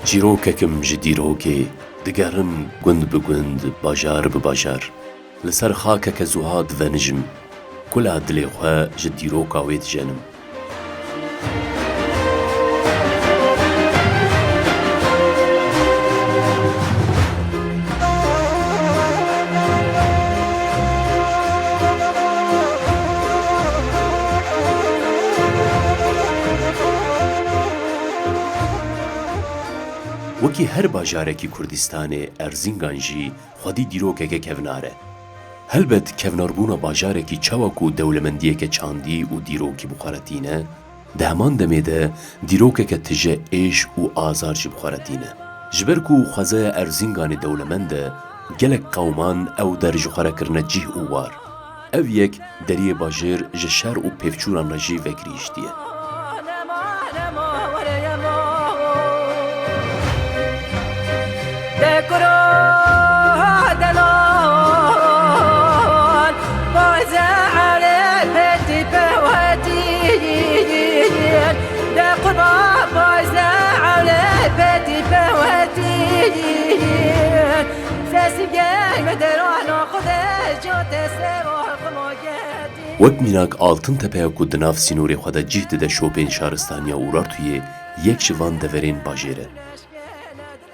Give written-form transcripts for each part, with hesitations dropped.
چیرۆکێکم ji dîrokê digerim gund bi gund bajar bi bajar li ser xakeke zuha divenijim kula dilê xwe ji dîroka wê dijenim. وەکی هەر باژارێکی کوردستانê Erzîngan jî xwedî dîrokeke kevnar e. Helbet kevnarbûna bajarekî çawa ku dewlemendiyeke çandî û dîrokî bixwaretîne, di heman demê de dîrokeke tije êş û azar jî bixwaretîne. Ji ber ku xwezeya Erzînganê dewlemend e, gelek qewman ew der ji xwe re kirine cih û war. Ev yek deriyê bajêr ji şer û pêvçûran re jî vekirîştiye. وەک mînak altın tepeya ku di nav sînorê xwe de cih dide şopên şaristaniya Urartuye yek ji van deverên bajêr e.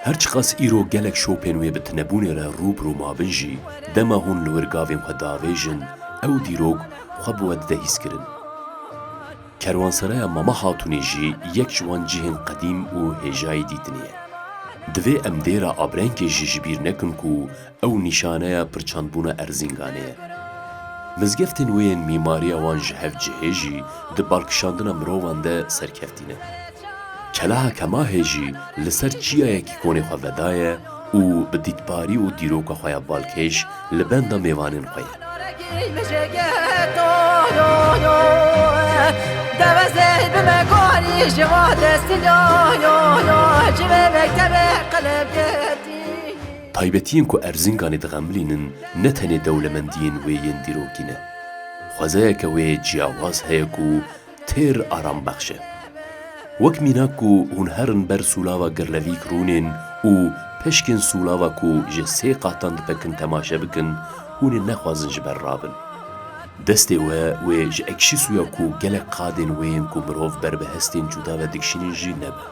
Her çiqas îro gelek şopên wê bi tinebûnê re rûbirû mabin jî dema hûn li wir gavên xwe diavêjin ew dîrok xwe bi we dide hîskirin. Kerwanseraya Mama Hatunê jî yek ji wan cihên qedîm û hêjayî dîtinê ye. Divê em dêra abrengê jî ji bîr nekin ku ew nîşaneya pirçandbûna Erzînganê ye. Mizgeftên wê yên mîmariya wan ji hev cihê jî di balkişandina mirovan de serkeftîne. Kelaha Kemahê jî li ser çiyayekî konê xwe vedaye û bi dîtbarî û dîroka xwe ya balkêş li benda mêvanên xwe ye. Taybetiyên ku Erzînganê dixemilînin ne tenê dewlemendiyên wê yên dîrokî ne. Xwezeyeke wê ciyawaz heye ku têr arambexş e. Wek mînak ku hûn herin ber sûlava girlevîk rûnên û peşkên sûlava ku ji sê qatan dipekin temaşe bikin, hûn ê nexwazin ji ber rabin. Destê we wê ji ekşî suya ku gelek qadên wê yên ku mirov ber bi hestên cuda ve dikşînin jî nebe.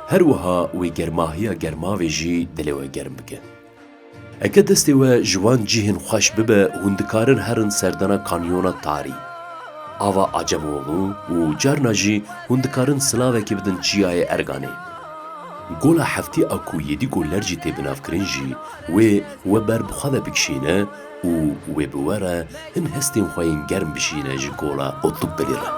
Her wiha wê germahiya germavê jî dilê we germ bike. Eke destê we ji wan cihên xweş bibe hûn dikarin herin serdana kanyona Tarî. Ava Acemoğlu û carna jî hûn dikarin silavekê bidin çiyayê Erganê. Gola heftî a ku yedî goller jî tê binavkirin jî wê we ber bi xwe ve bikişîne û wê bi we re hin hestên xwe yên germ bişîne ji gola otluk belê re.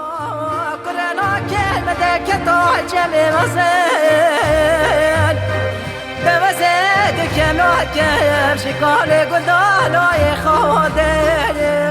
شکال گلدانای خواده